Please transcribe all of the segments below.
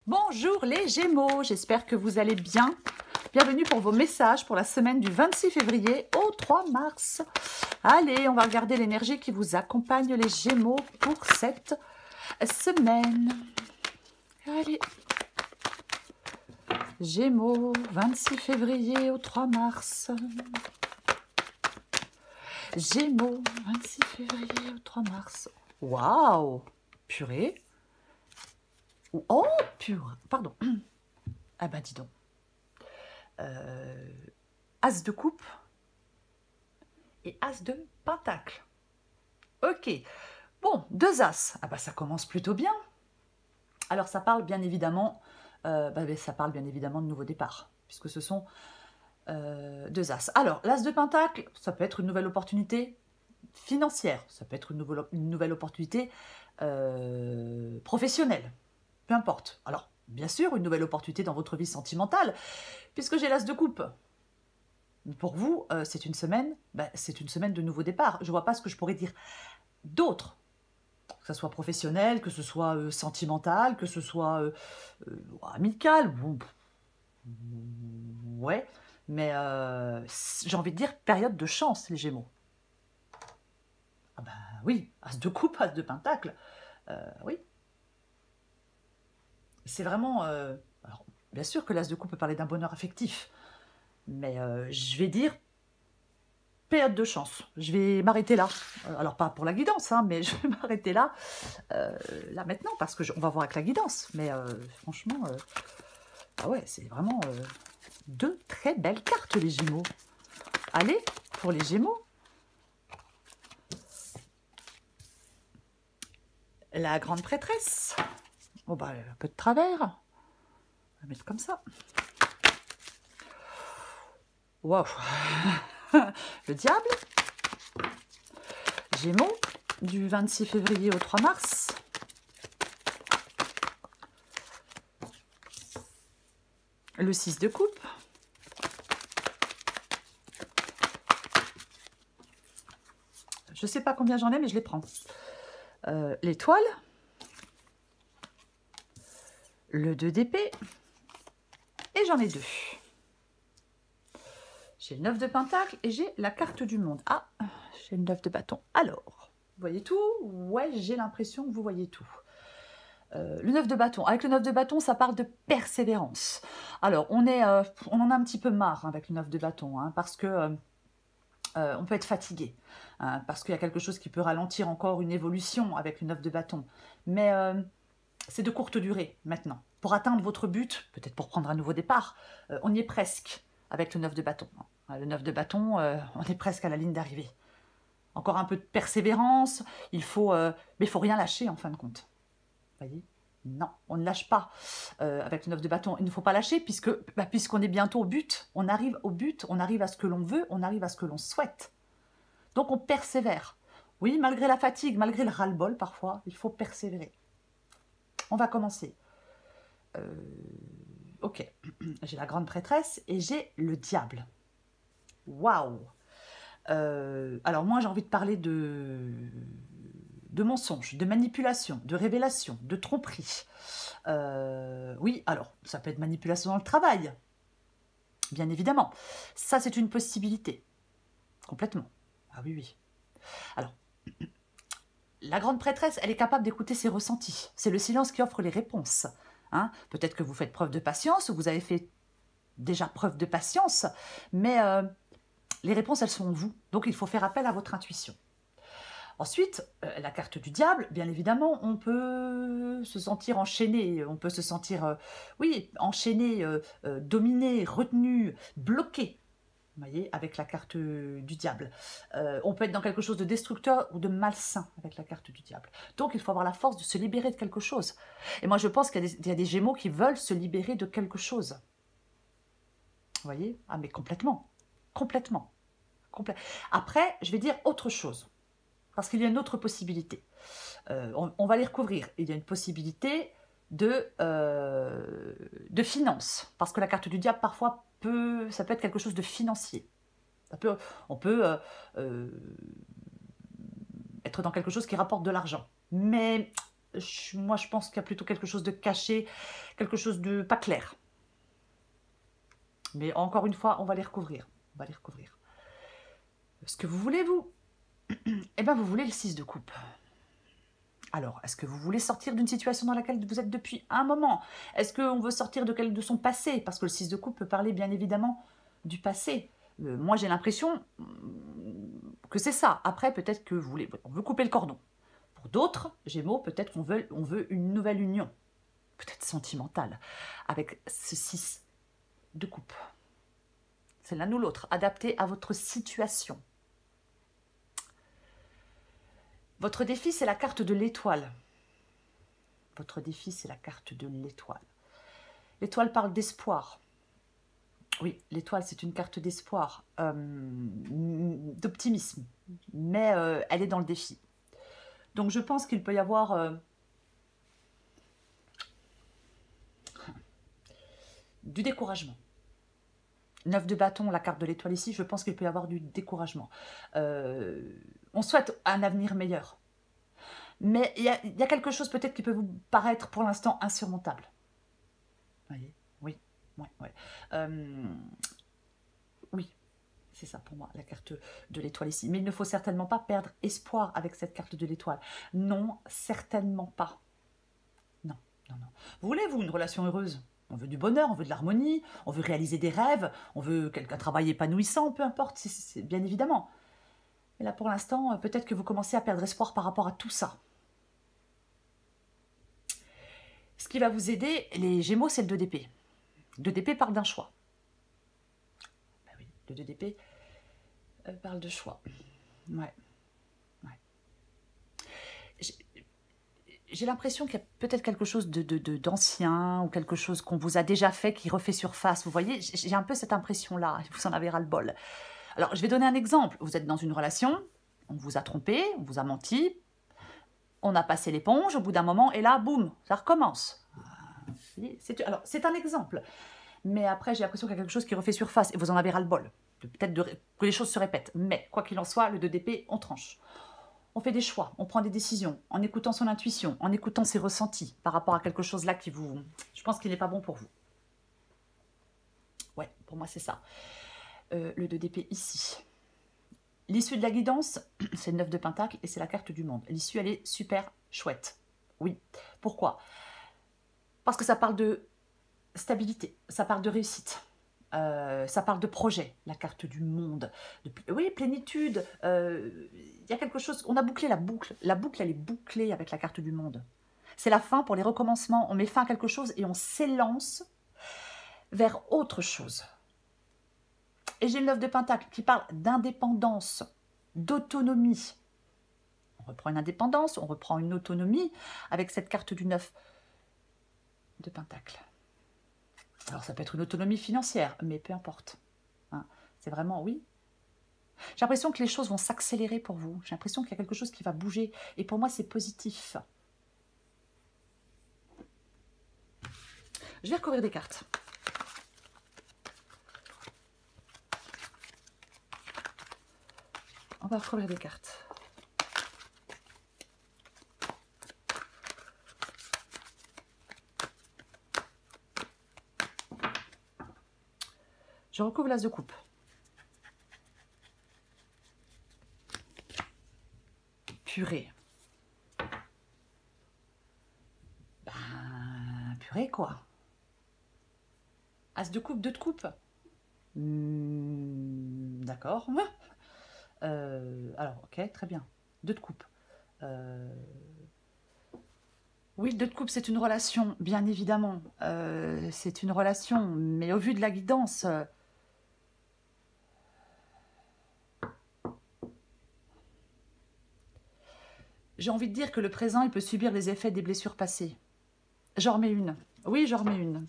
Bonjour les Gémeaux, j'espère que vous allez bien. Bienvenue pour vos messages pour la semaine du 26 février au 3 mars. Allez, on va regarder l'énergie qui vous accompagne les Gémeaux pour cette semaine. Allez. Gémeaux, 26 février au 3 mars. Gémeaux, 26 février au 3 mars. Waouh, purée. Oh, purée, pardon. Ah ben dis donc. As de coupe et As de pentacle. Ok. Bon, deux As. Ah ben ça commence plutôt bien. Alors ça parle bien évidemment, de nouveau départ, puisque ce sont deux As. Alors, l'As de pentacle, ça peut être une nouvelle opportunité financière, ça peut être une nouvelle opportunité professionnelle, peu importe. Alors, bien sûr, une nouvelle opportunité dans votre vie sentimentale, puisque j'ai l'As de coupe. Pour vous, c'est une semaine de nouveau départ. Je ne vois pas ce que je pourrais dire d'autre, que ce soit professionnel, que ce soit sentimental, que ce soit amical. Bon, ouais, mais j'ai envie de dire période de chance, les Gémeaux. Ah ben oui, As de coupe, As de pentacle, oui. C'est vraiment... alors, bien sûr que l'As de coupe peut parler d'un bonheur affectif, mais je vais dire période de chance. Je vais m'arrêter là. Alors, pas pour la guidance, hein, mais je vais m'arrêter là, là maintenant, parce qu'on va voir avec la guidance. Mais franchement, ah ouais, c'est vraiment deux très belles cartes, les Gémeaux. Allez, pour les Gémeaux. La grande prêtresse. Bon, bah, un peu de travers. On va mettre comme ça. Waouh. Le diable. Gémeaux, du 26 février au 3 mars. Le 6 de coupe. Je ne sais pas combien j'en ai, mais je les prends. L'étoile. Le 2 d'épée. Et j'en ai deux. J'ai le 9 de pentacle et j'ai la carte du monde. Ah, j'ai le 9 de bâton. Alors, vous voyez tout? Ouais, j'ai l'impression que vous voyez tout. Le 9 de bâton. Avec le 9 de bâton, ça parle de persévérance. Alors, on en a un petit peu marre avec le 9 de bâton, hein, parce que on peut être fatigué, hein, parce qu'il y a quelque chose qui peut ralentir encore une évolution avec le 9 de bâton. Mais c'est de courte durée maintenant. Pour atteindre votre but, peut-être pour prendre un nouveau départ, on y est presque avec le 9 de bâton. Le 9 de bâton, on est presque à la ligne d'arrivée. Encore un peu de persévérance, mais il faut rien lâcher en fin de compte. Vous voyez? Non, on ne lâche pas avec le 9 de bâton. Il ne faut pas lâcher puisqu'on est bientôt au but. On arrive au but, on arrive à ce que l'on veut, on arrive à ce que l'on souhaite. Donc on persévère. Oui, malgré la fatigue, malgré le ras-le-bol parfois, il faut persévérer. On va commencer. Ok, j'ai la grande prêtresse et j'ai le diable. Waouh! Alors moi j'ai envie de parler de mensonges, de manipulation, de révélation, de tromperie. Oui, alors ça peut être manipulation dans le travail, bien évidemment. Ça c'est une possibilité, complètement. Ah oui, oui. Alors, la grande prêtresse, elle est capable d'écouter ses ressentis. C'est le silence qui offre les réponses. Hein, peut-être que vous faites preuve de patience, ou vous avez fait déjà preuve de patience, mais les réponses, elles sont en vous. Donc, il faut faire appel à votre intuition. Ensuite, la carte du diable, bien évidemment, on peut se sentir enchaîné, on peut se sentir, oui, enchaîné, dominé, retenu, bloqué. Vous voyez, avec la carte du diable. On peut être dans quelque chose de destructeur ou de malsain avec la carte du diable. Donc, il faut avoir la force de se libérer de quelque chose. Et moi, je pense qu'il y a des Gémeaux qui veulent se libérer de quelque chose. Vous voyez? Ah, mais complètement. Complètement. Après, je vais dire autre chose. Parce qu'il y a une autre possibilité. On va les recouvrir. Il y a une possibilité de finance. Parce que la carte du diable, parfois, ça peut être quelque chose de financier. On peut être dans quelque chose qui rapporte de l'argent. Mais Moi, je pense qu'il y a plutôt quelque chose de caché, quelque chose de pas clair. Mais encore une fois, on va les recouvrir. On va les recouvrir. Ce que vous voulez, vous? Eh bien, vous voulez le 6 de coupe. Alors, est-ce que vous voulez sortir d'une situation dans laquelle vous êtes depuis un moment? Est-ce qu'on veut sortir de son passé? Parce que le 6 de coupe peut parler bien évidemment du passé. Moi, j'ai l'impression que c'est ça. Après, peut-être que on veut couper le cordon. Pour d'autres, Gémeaux, peut-être on veut une nouvelle union, peut-être sentimentale, avec ce 6 de coupe. C'est l'un ou l'autre, adapté à votre situation. Votre défi, c'est la carte de l'étoile. Votre défi, c'est la carte de l'étoile. L'étoile parle d'espoir. Oui, l'étoile, c'est une carte d'espoir, d'optimisme, mais elle est dans le défi. Donc, je pense qu'il peut y avoir du découragement. 9 de bâton, la carte de l'étoile ici, je pense qu'il peut y avoir du découragement. On souhaite un avenir meilleur. Mais il y a quelque chose peut-être qui peut vous paraître pour l'instant insurmontable. Vous voyez? Oui. Ouais, ouais. Oui, c'est ça pour moi, la carte de l'étoile ici. Mais il ne faut certainement pas perdre espoir avec cette carte de l'étoile. Non, certainement pas. Non, non, non. Vous voulez, vous, une relation heureuse? On veut du bonheur, on veut de l'harmonie, on veut réaliser des rêves, on veut un travail épanouissant, peu importe, c'est bien évidemment. Mais là, pour l'instant, peut-être que vous commencez à perdre espoir par rapport à tout ça. Ce qui va vous aider, les Gémeaux, c'est le 2 d'épée. Le 2 d'épée parle d'un choix. Ben oui, le 2 d'épée parle de choix. Ouais. Ouais. J'ai l'impression qu'il y a peut-être quelque chose d'ancien ou quelque chose qu'on vous a déjà fait qui refait surface. Vous voyez, j'ai un peu cette impression-là. Vous en avez ras-le-bol. Alors, je vais donner un exemple. Vous êtes dans une relation, on vous a trompé, on vous a menti, on a passé l'éponge au bout d'un moment, et là, boum, ça recommence. Alors, c'est un exemple. Mais après, j'ai l'impression qu'il y a quelque chose qui refait surface, et vous en avez ras-le-bol. Peut-être que les choses se répètent. Mais, quoi qu'il en soit, le 2 d'épée, on tranche. On fait des choix, on prend des décisions, en écoutant son intuition, en écoutant ses ressentis, par rapport à quelque chose là qui vous... Je pense qu'il n'est pas bon pour vous. Ouais, pour moi, c'est ça. Le 2 d'épée ici. L'issue de la guidance, c'est le 9 de pentacle et c'est la carte du monde. L'issue, elle est super chouette. Oui. Pourquoi? Parce que ça parle de stabilité, ça parle de réussite, ça parle de projet, la carte du monde. Oui, plénitude. Il y a quelque chose... On a bouclé la boucle. La boucle, elle est bouclée avec la carte du monde. C'est la fin pour les recommencements. On met fin à quelque chose et on s'élance vers autre chose. Et j'ai le 9 de pentacle qui parle d'indépendance, d'autonomie. On reprend une indépendance, on reprend une autonomie avec cette carte du 9 de pentacle. Alors ça peut être une autonomie financière, mais peu importe. Hein, c'est vraiment, oui. J'ai l'impression que les choses vont s'accélérer pour vous. J'ai l'impression qu'il y a quelque chose qui va bouger. Et pour moi, c'est positif. Je vais recouvrir des cartes. On va recouvrir des cartes. Je recouvre l'as de coupe. Purée. Ben, purée quoi. As de coupe, 2 de coupe. D'accord. Alors, ok, très bien. 2 de coupe. Oui, 2 de coupe, c'est une relation, bien évidemment. C'est une relation, mais au vu de la guidance... j'ai envie de dire que le présent, il peut subir les effets des blessures passées. J'en remets une. Oui, j'en remets une.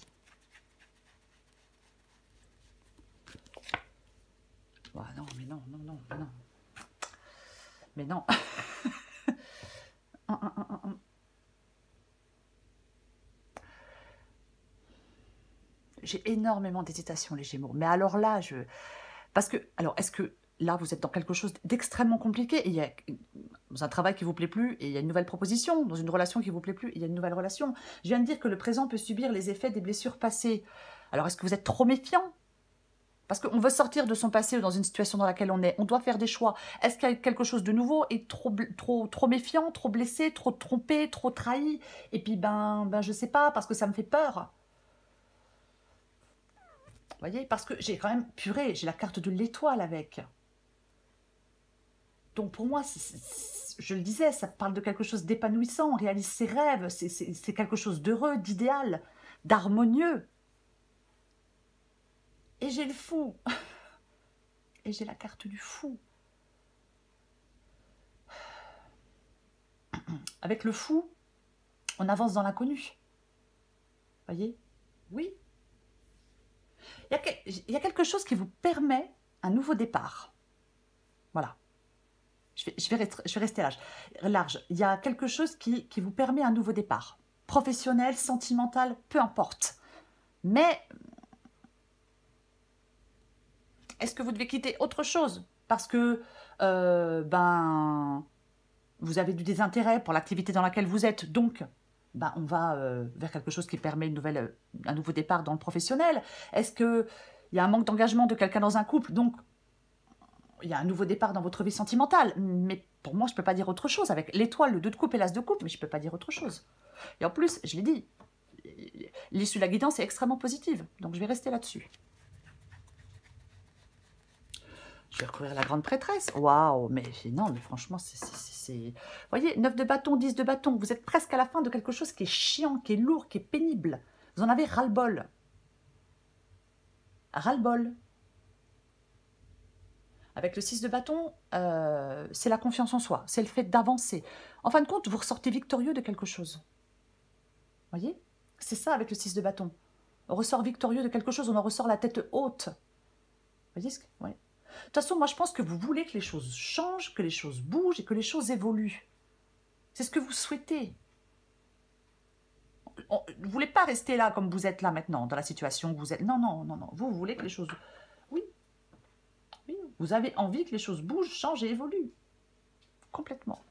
Oh, non, mais non, non, non, non. Mais non. J'ai énormément d'hésitation, les Gémeaux. Mais alors là, parce que... Alors, est-ce que là, vous êtes dans quelque chose d'extrêmement compliqué? dans un travail qui ne vous plaît plus, et il y a une nouvelle proposition. Dans une relation qui ne vous plaît plus, et il y a une nouvelle relation. Je viens de dire que le présent peut subir les effets des blessures passées. Alors, est-ce que vous êtes trop méfiant? Parce qu'on veut sortir de son passé ou dans une situation dans laquelle on est. On doit faire des choix. Est-ce qu'il y a quelque chose de nouveau et trop méfiant, trop blessé, trop trompé, trop trahi? Et puis, je sais pas, parce que ça me fait peur. Vous voyez? Parce que j'ai quand même, purée, j'ai la carte de l'étoile avec. Donc pour moi, je le disais, ça parle de quelque chose d'épanouissant, on réalise ses rêves, c'est quelque chose d'heureux, d'idéal, d'harmonieux. Et j'ai le fou. Et j'ai la carte du fou. Avec le fou, on avance dans l'inconnu. Voyez? Oui. Il y a quelque chose qui vous permet un nouveau départ. Voilà. Je vais rester large. Il y a quelque chose qui vous permet un nouveau départ. Professionnel, sentimental, peu importe. Mais est-ce que vous devez quitter autre chose? Parce que, vous avez du désintérêt pour l'activité dans laquelle vous êtes. Donc, on va vers quelque chose qui permet un nouveau départ dans le professionnel. Est-ce qu'il y a un manque d'engagement de quelqu'un dans un couple? Donc, il y a un nouveau départ dans votre vie sentimentale. Mais pour moi, je ne peux pas dire autre chose. Avec l'étoile, le 2 de coupe et l'as de coupe, mais je ne peux pas dire autre chose. Et en plus, je l'ai dit, l'issue de la guidance est extrêmement positive. Donc, je vais rester là-dessus. Je vais recouvrir la grande prêtresse. Waouh, mais non, mais franchement, c'est... Vous voyez, 9 de bâton, 10 de bâton. Vous êtes presque à la fin de quelque chose qui est chiant, qui est lourd, qui est pénible. Vous en avez ras-le-bol. Ras-le-bol. Avec le 6 de bâton, c'est la confiance en soi. C'est le fait d'avancer. En fin de compte, vous ressortez victorieux de quelque chose. Vous voyez? C'est ça avec le 6 de bâton. On ressort victorieux de quelque chose, on en ressort la tête haute. Vous voyez ce que... Ouais. De toute façon, moi, je pense que vous voulez que les choses changent, que les choses bougent et que les choses évoluent. C'est ce que vous souhaitez. Vous ne voulez pas rester là comme vous êtes là maintenant, dans la situation où vous êtes. Non, non, non, non. Vous voulez que les choses... Oui. Oui. Vous avez envie que les choses bougent, changent et évoluent. Complètement.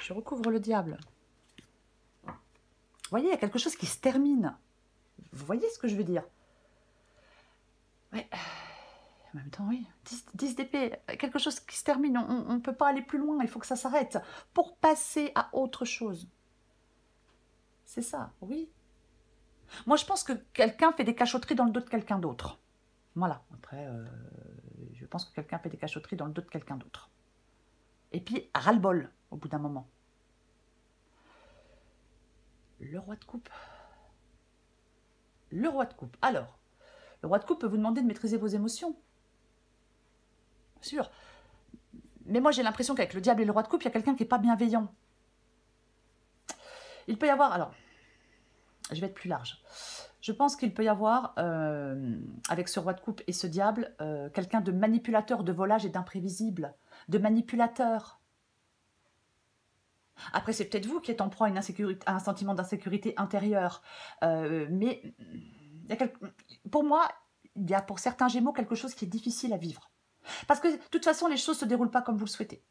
Je recouvre le diable. Vous voyez, il y a quelque chose qui se termine. Vous voyez ce que je veux dire? Ouais. En même temps, oui. 10 d'épée, quelque chose qui se termine. On ne peut pas aller plus loin, il faut que ça s'arrête pour passer à autre chose. C'est ça, oui. Moi, je pense que quelqu'un fait des cachotteries dans le dos de quelqu'un d'autre. Voilà. Après, je pense que quelqu'un fait des cachotteries dans le dos de quelqu'un d'autre. Et puis, ras-le-bol, au bout d'un moment. Le roi de coupe. Le roi de coupe. Alors, le roi de coupe peut vous demander de maîtriser vos émotions. Bien sûr. Mais moi, j'ai l'impression qu'avec le diable et le roi de coupe, il y a quelqu'un qui n'est pas bienveillant. Il peut y avoir... Alors, je vais être plus large. Je pense qu'il peut y avoir, avec ce roi de coupe et ce diable, quelqu'un de manipulateur, de volage et d'imprévisible. De manipulateur. Après, c'est peut-être vous qui êtes en proie à un sentiment d'insécurité intérieure. Mais pour moi, il y a pour certains Gémeaux quelque chose qui est difficile à vivre. Parce que de toute façon, les choses ne se déroulent pas comme vous le souhaitez.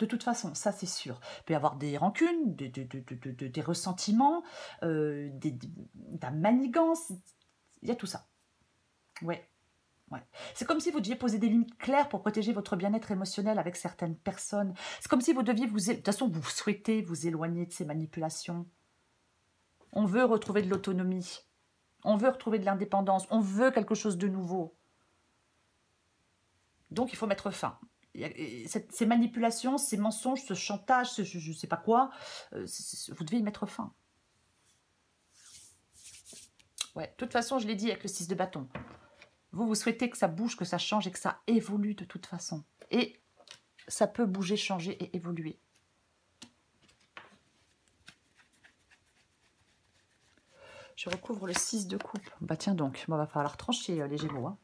De toute façon, ça c'est sûr. Il peut y avoir des rancunes, des ressentiments, de la manigance. Il y a tout ça. Ouais. Ouais. C'est comme si vous deviez poser des limites claires pour protéger votre bien-être émotionnel avec certaines personnes. C'est comme si vous deviez vous... De toute façon, vous souhaitez vous éloigner de ces manipulations. On veut retrouver de l'autonomie. On veut retrouver de l'indépendance. On veut quelque chose de nouveau. Donc, il faut mettre fin. Ces manipulations, ces mensonges, ce chantage, je ne sais pas quoi, vous devez y mettre fin. Ouais, de toute façon, je l'ai dit avec le 6 de bâton. Vous souhaitez que ça bouge, que ça change et que ça évolue de toute façon. Et ça peut bouger, changer et évoluer. Je recouvre le 6 de coupe. Bah tiens donc, va falloir trancher les Gémeaux. Hein.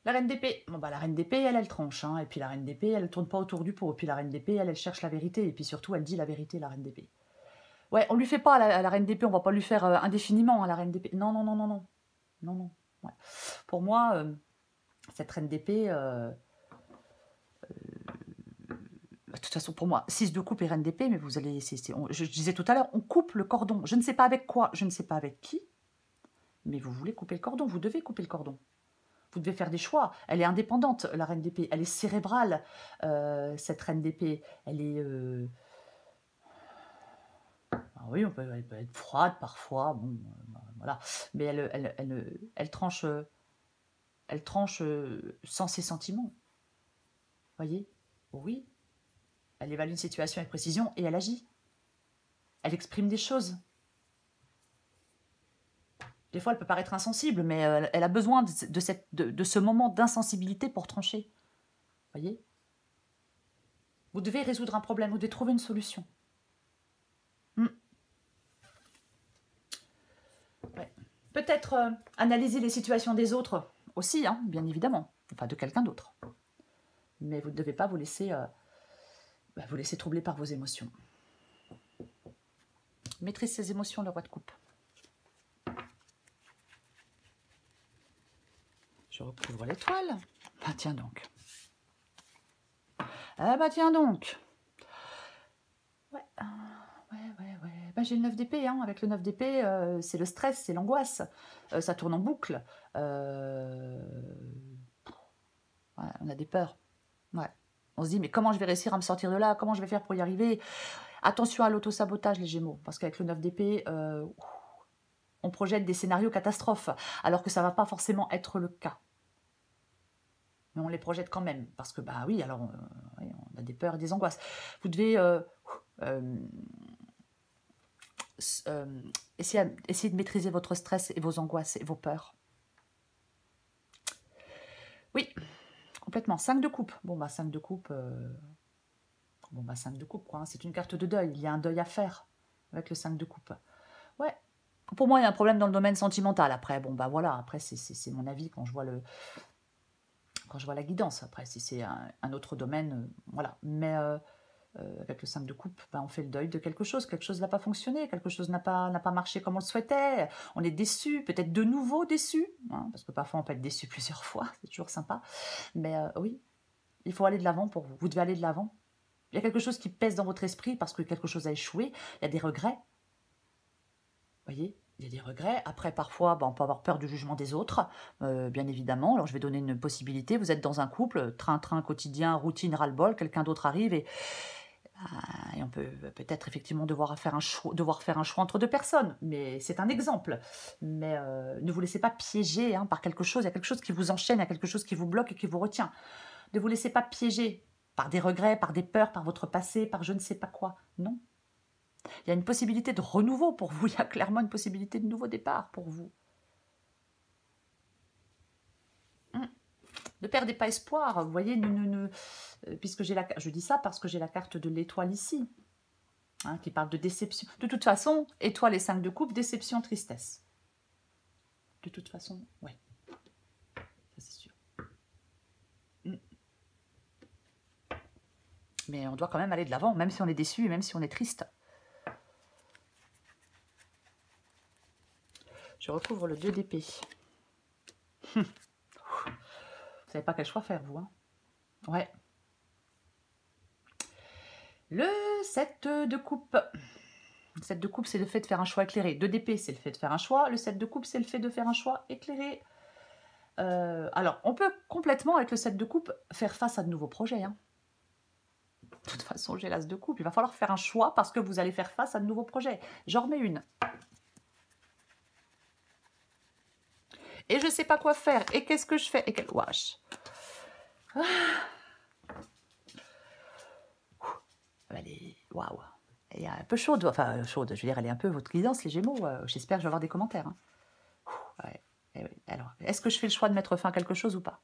La reine d'épée. Bon bah la reine d'épée, elle tranche. Hein. Et puis la reine d'épée, elle ne tourne pas autour du pot. Et puis la reine d'épée, elle cherche la vérité. Et puis surtout, elle dit la vérité, la reine d'épée. Ouais, on lui fait pas à la reine d'épée, on va pas lui faire indéfiniment à la reine d'épée. Non, non, non, non, non. Non, non. Ouais. Pour moi, Cette reine d'épée, de toute façon, pour moi, 6 de coupe et reine d'épée, mais vous allez... je disais tout à l'heure, on coupe le cordon. Je ne sais pas avec quoi, je ne sais pas avec qui, mais vous voulez couper le cordon, vous devez couper le cordon. Vous devez faire des choix. Elle est indépendante, la reine d'épée. Elle est cérébrale, cette reine d'épée. Elle est... Ah oui, elle peut être froide parfois, bon, voilà. Mais elle tranche sans ses sentiments. Voyez? Oui. Elle évalue une situation avec précision et elle agit. Elle exprime des choses. Des fois, elle peut paraître insensible, mais elle a besoin de ce moment d'insensibilité pour trancher. Voyez? Vous devez résoudre un problème, vous devez trouver une solution. Ouais. Peut-être analyser les situations des autres aussi, hein, bien évidemment. Enfin, de quelqu'un d'autre. Mais vous ne devez pas vous laisser troubler par vos émotions. Maîtrise ses émotions, le roi de coupe. Je recouvre l'étoile. Bah tiens donc. Ah bah tiens donc. Ouais. Bah, j'ai le 9 d'épée. Hein. Avec le 9 d'épée, c'est le stress, c'est l'angoisse. Ça tourne en boucle. Ouais, on a des peurs. Ouais. On se dit, mais comment je vais réussir à me sortir de là? Comment je vais faire pour y arriver? Attention à l'auto-sabotage, les Gémeaux. Parce qu'avec le 9 d'épée, on projette des scénarios catastrophes. Alors que ça ne va pas forcément être le cas. Mais on les projette quand même. Parce que, bah oui, alors, on a des peurs et des angoisses. Vous devez essayer de maîtriser votre stress et vos angoisses et vos peurs. Oui, complètement. 5 de coupe. Bon, bah 5 de coupe... Bon, bah 5 de coupe, quoi. Hein. C'est une carte de deuil. Il y a un deuil à faire avec le 5 de coupe. Ouais. Pour moi, il y a un problème dans le domaine sentimental. Après, bon, bah voilà. Après, c'est mon avis quand je vois la guidance. Après, si c'est un autre domaine, voilà. Mais avec le 5 de coupe, bah, on fait le deuil de quelque chose. Quelque chose n'a pas fonctionné. Quelque chose n'a pas marché comme on le souhaitait. On est déçu. Peut-être de nouveau déçu. Hein, parce que parfois, on peut être déçu plusieurs fois. C'est toujours sympa. Mais oui, il faut aller de l'avant pour vous. Vous devez aller de l'avant. Il y a quelque chose qui pèse dans votre esprit parce que quelque chose a échoué. Il y a des regrets. Vous voyez, il y a des regrets. Après, parfois, on peut avoir peur du jugement des autres, bien évidemment. Alors, je vais donner une possibilité. Vous êtes dans un couple, train-train quotidien, routine, ras-le-bol. Quelqu'un d'autre arrive et on peut peut-être effectivement devoir faire un choix entre deux personnes. Mais c'est un exemple. Mais ne vous laissez pas piéger par quelque chose. Il y a quelque chose qui vous enchaîne, il y a quelque chose qui vous bloque et qui vous retient. Ne vous laissez pas piéger par des regrets, par des peurs, par votre passé, par je ne sais pas quoi. Non. Il y a une possibilité de renouveau pour vous. Il y a clairement une possibilité de nouveau départ pour vous. Ne perdez pas espoir. Vous voyez, puisque je dis ça parce que j'ai la carte de l'étoile ici, qui parle de déception. De toute façon, étoile et 5 de coupe, déception, tristesse. De toute façon, ouais. Ça, c'est sûr. Mais on doit quand même aller de l'avant, même si on est déçu et même si on est triste. Je recouvre le 2 d'épée. Vous savez pas quel choix faire, vous, hein? Ouais. Le 7 de coupe. Le 7 de coupe, c'est le fait de faire un choix éclairé. 2 d'épée, c'est le fait de faire un choix. Le 7 de coupe, c'est le fait de faire un choix éclairé. Alors, on peut complètement, avec le 7 de coupe, faire face à de nouveaux projets, hein. De toute façon, j'ai l'as de coupe. Il va falloir faire un choix parce que vous allez faire face à de nouveaux projets. J'en remets une. Et je ne sais pas quoi faire. Et qu'est-ce que je fais? Et quelle wesh. Elle est... Waouh. Elle est un peu chaude. Enfin, chaude. Je veux dire, elle est un peu votre guidance, les Gémeaux. J'espère que je vais avoir des commentaires. Hein. Ouais. Et oui. Alors, est-ce que je fais le choix de mettre fin à quelque chose ou pas?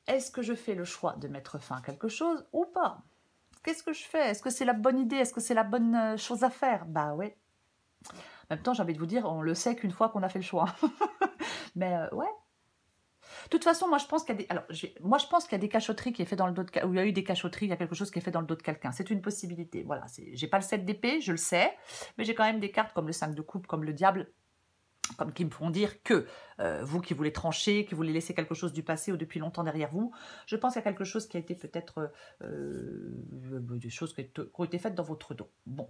Est-ce que je fais le choix de mettre fin à quelque chose ou pas? Qu'est-ce que je fais? Est-ce que c'est la bonne idée? Est-ce que c'est la bonne chose à faire? Bah ouais. En même temps, j'ai envie de vous dire, on le sait qu'une fois qu'on a fait le choix. Mais ouais. De toute façon, moi je pense qu'il y a des... Alors, moi je pense qu'il y a des cachotteries qui est fait dans le dos de... Où il y a eu des cachotteries, il y a quelque chose qui est fait dans le dos de quelqu'un. C'est une possibilité. Voilà. J'ai pas le 7 d'épée, je le sais. Mais j'ai quand même des cartes comme le 5 de coupe, comme le diable. comme qui me font dire que vous qui voulez trancher, qui voulez laisser quelque chose du passé ou depuis longtemps derrière vous, je pense qu'il y a quelque chose qui a été peut-être des choses qui ont été faites dans votre dos. Bon,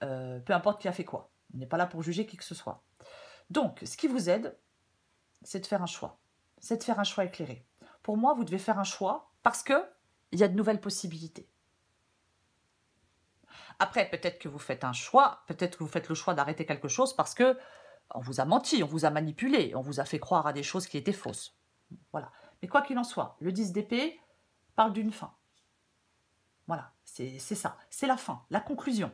peu importe qui a fait quoi. On n'est pas là pour juger qui que ce soit. Donc, ce qui vous aide, c'est de faire un choix. C'est de faire un choix éclairé. Pour moi, vous devez faire un choix parce que il y a de nouvelles possibilités. Après, peut-être que vous faites un choix, peut-être que vous faites le choix d'arrêter quelque chose parce que on vous a menti, on vous a manipulé, on vous a fait croire à des choses qui étaient fausses. Voilà. Mais quoi qu'il en soit, le 10 d'épée parle d'une fin. Voilà, c'est ça. C'est la fin, la conclusion.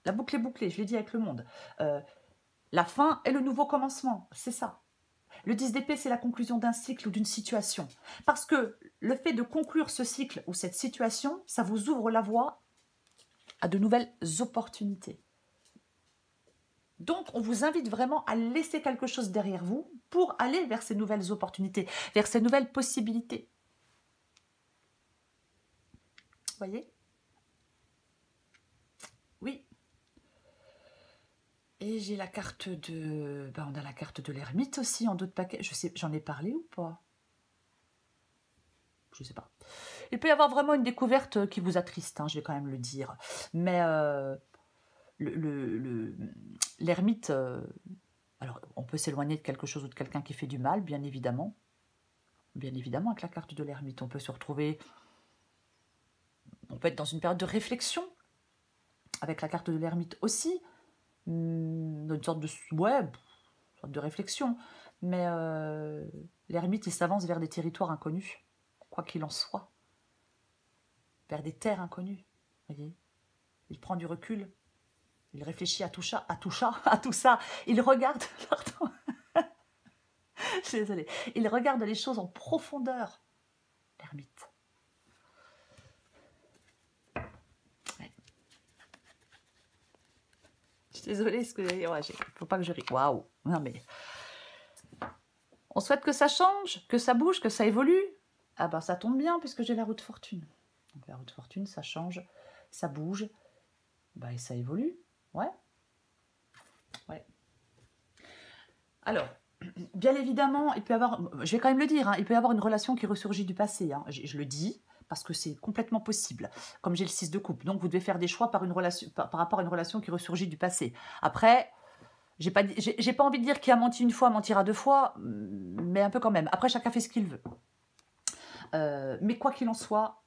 La boucle est bouclée, je l'ai dit avec le monde. La fin et le nouveau commencement, c'est ça. Le 10 d'épée, c'est la conclusion d'un cycle ou d'une situation. Parce que le fait de conclure ce cycle ou cette situation, ça vous ouvre la voie à de nouvelles opportunités. Donc, on vous invite vraiment à laisser quelque chose derrière vous pour aller vers ces nouvelles opportunités, vers ces nouvelles possibilités. Vous voyez? Oui. Et j'ai la carte de... Ben, on a la carte de l'ermite aussi en d'autres paquets. Je sais, j'en ai parlé ou pas? Je sais pas. Il peut y avoir vraiment une découverte qui vous attriste, hein, je vais quand même le dire. Mais l'ermite, alors on peut s'éloigner de quelque chose ou de quelqu'un qui fait du mal, bien évidemment. Bien évidemment, avec la carte de l'ermite, on peut se retrouver, on peut être dans une période de réflexion, avec la carte de l'ermite aussi, une sorte de, ouais, une sorte de réflexion. Mais l'ermite, il s'avance vers des territoires inconnus, quoi qu'il en soit, vers des terres inconnues, voyez. Il prend du recul. Il réfléchit à tout ça, à tout ça. Il regarde, pardon, je suis désolée. Il regarde les choses en profondeur, l'ermite. Ouais. Je suis désolée, faut pas que je rie. Waouh, non mais, on souhaite que ça change, que ça bouge, que ça évolue. Ah ben ça tombe bien puisque j'ai la roue de fortune. Donc la roue de fortune, ça change, ça bouge, bah, et ça évolue. Ouais. Ouais. Alors, bien évidemment, il peut y avoir, je vais quand même le dire, hein, il peut y avoir une relation qui ressurgit du passé. Hein, je le dis parce que c'est complètement possible. Comme j'ai le 6 de coupe, donc vous devez faire des choix par rapport à une relation qui ressurgit du passé. Après, j'ai pas envie de dire qui a menti une fois mentira deux fois, mais un peu quand même. Après, chacun fait ce qu'il veut. Mais quoi qu'il en soit,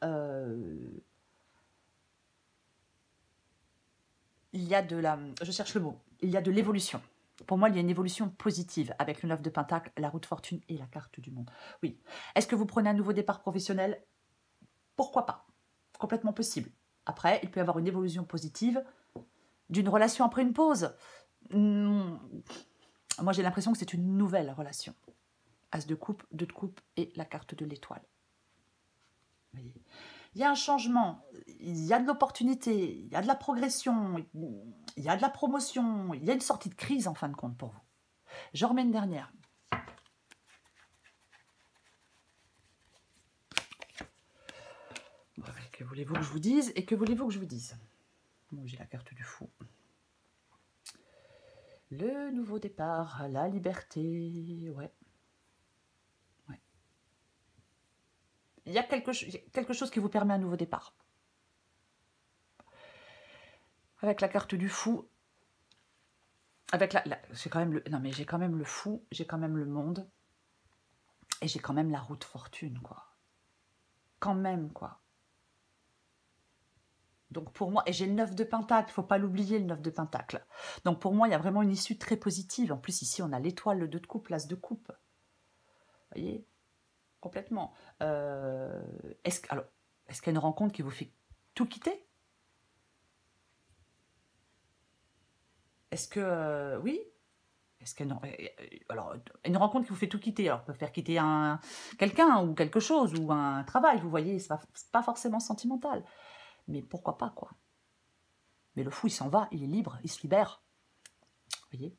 il y a de la... Je cherche le mot. Il y a de l'évolution. Pour moi, il y a une évolution positive avec le 9 de Pentacle, la roue de fortune et la carte du monde. Oui. Est-ce que vous prenez un nouveau départ professionnel? Pourquoi pas? Complètement possible. Après, il peut y avoir une évolution positive d'une relation après une pause. Moi, j'ai l'impression que c'est une nouvelle relation. As de coupe, 2 de coupe et la carte de l'étoile. Vous voyez, il y a un changement, il y a de l'opportunité, il y a de la progression, il y a de la promotion, il y a une sortie de crise en fin de compte pour vous. J'en remets une dernière. Que voulez-vous que je vous dise et que voulez-vous que je vous dise? Bon, j'ai la carte du fou. Le nouveau départ, la liberté, ouais. Ouais. Il y a quelque chose qui vous permet un nouveau départ. Avec la carte du fou, avec j'ai quand même non mais j'ai quand même le fou, j'ai quand même le monde, et j'ai quand même la roue de fortune, quoi. Quand même, quoi. Donc pour moi, et j'ai le 9 de Pentacle, il ne faut pas l'oublier, le 9 de Pentacle. Donc pour moi, il y a vraiment une issue très positive. En plus, ici, on a l'étoile, le 2 de coupe, l'as de coupe. Vous voyez? Complètement. Est-ce qu'il y a une rencontre qui vous fait tout quitter? Est-ce que... oui? Est-ce que non? Alors, une rencontre qui vous fait tout quitter, alors peut faire quitter quelqu'un ou quelque chose, ou un travail, vous voyez, c'est pas forcément sentimental. Mais pourquoi pas, quoi. Mais le fou, il s'en va, il est libre, il se libère. Vous voyez?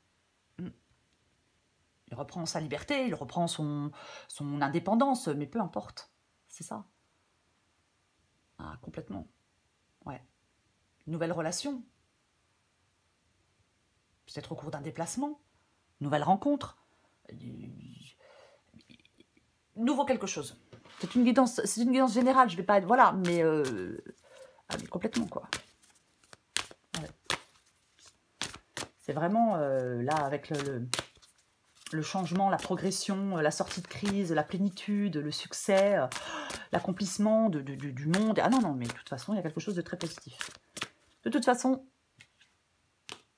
Il reprend sa liberté, il reprend son indépendance, mais peu importe. C'est ça. Ah, complètement. Ouais. Nouvelle relation. Peut-être au cours d'un déplacement. nouvelle rencontre, nouveau quelque chose. C'est une guidance générale, je vais pas être... Voilà, mais... mais complètement, quoi. Ouais. C'est vraiment, là, avec le changement, la progression, la sortie de crise, la plénitude, le succès, l'accomplissement du monde. Ah non, non, mais de toute façon, il y a quelque chose de très positif. De toute façon,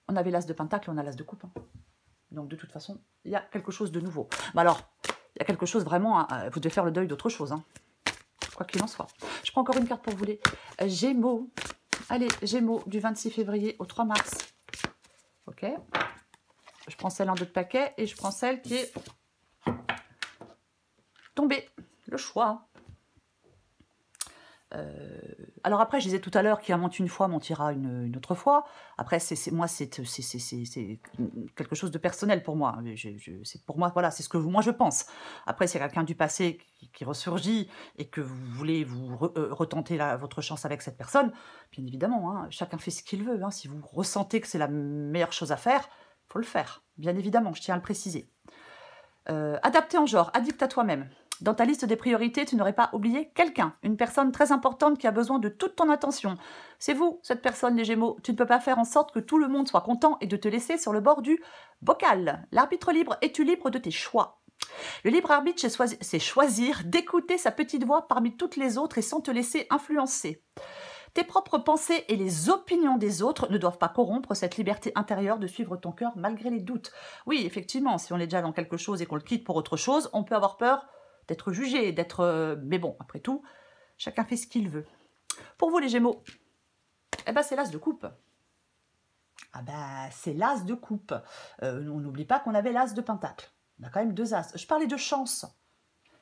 on avait l'as de pentacle, on a l'as de coupe. Hein. Donc, de toute façon, il y a quelque chose de nouveau. Bah alors, il y a quelque chose vraiment... vous devez faire le deuil d'autre chose, hein. Quoi qu'il en soit. Je prends encore une carte pour vous les Gémeaux. Allez, Gémeaux, du 26 février au 3 mars. Ok. Je prends celle en 2 de paquet et je prends celle qui est tombée. Le choix. Alors après, je disais tout à l'heure, qui a menti une fois, mentira une autre fois. Après, moi, c'est quelque chose de personnel pour moi. C'est pour moi, voilà, c'est ce que moi je pense. Après, c'est quelqu'un du passé qui ressurgit et que vous voulez vous retenter votre chance avec cette personne, bien évidemment, hein, chacun fait ce qu'il veut. Hein, si vous ressentez que c'est la meilleure chose à faire, il faut le faire. Bien évidemment, je tiens à le préciser. Adapté en genre, addict à toi-même. Dans ta liste des priorités, tu n'aurais pas oublié quelqu'un, une personne très importante qui a besoin de toute ton attention. C'est vous, cette personne, les Gémeaux. Tu ne peux pas faire en sorte que tout le monde soit content et de te laisser sur le bord du bocal. L'arbitre libre, es-tu libre de tes choix? Le libre arbitre, c'est choisir d'écouter sa petite voix parmi toutes les autres et sans te laisser influencer. Tes propres pensées et les opinions des autres ne doivent pas corrompre cette liberté intérieure de suivre ton cœur malgré les doutes. Oui, effectivement, si on est déjà dans quelque chose et qu'on le quitte pour autre chose, on peut avoir peur d'être jugé, d'être... mais bon, après tout, chacun fait ce qu'il veut. Pour vous, les Gémeaux, eh ben, c'est l'as de coupe. Ah ben, c'est l'as de coupe. On n'oublie pas qu'on avait l'as de pentacle. On a quand même 2 as. Je parlais de chance.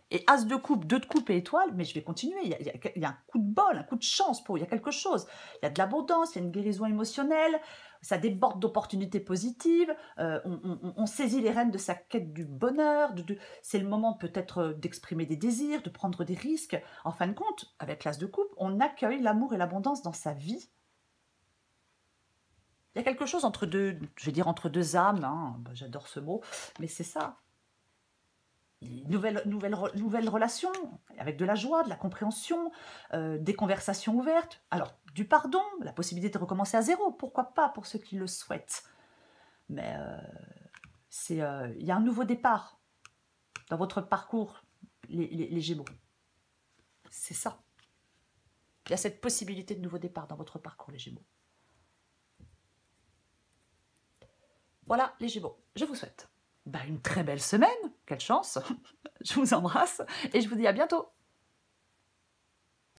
Et as de coupe, 2 de coupe et étoile, mais je vais continuer. Il y a un coup de bol, un coup de chance pour. Il y a quelque chose. Il y a de l'abondance, il y a une guérison émotionnelle. Ça déborde d'opportunités positives. On saisit les rênes de sa quête du bonheur. C'est le moment peut-être d'exprimer des désirs, de prendre des risques. En fin de compte, avec l'as de coupe, on accueille l'amour et l'abondance dans sa vie. Il y a quelque chose entre deux, je vais dire entre 2 âmes. Hein. Ben, j'adore ce mot, mais c'est ça. Nouvelle relation, avec de la joie, de la compréhension, des conversations ouvertes. Alors, du pardon, la possibilité de recommencer à zéro, pourquoi pas pour ceux qui le souhaitent. Mais il y a un nouveau départ dans votre parcours, les Gémeaux. C'est ça. Il y a cette possibilité de nouveau départ dans votre parcours, les Gémeaux. Voilà, les Gémeaux. Je vous souhaite une très belle semaine. Quelle chance. Je vous embrasse et je vous dis à bientôt.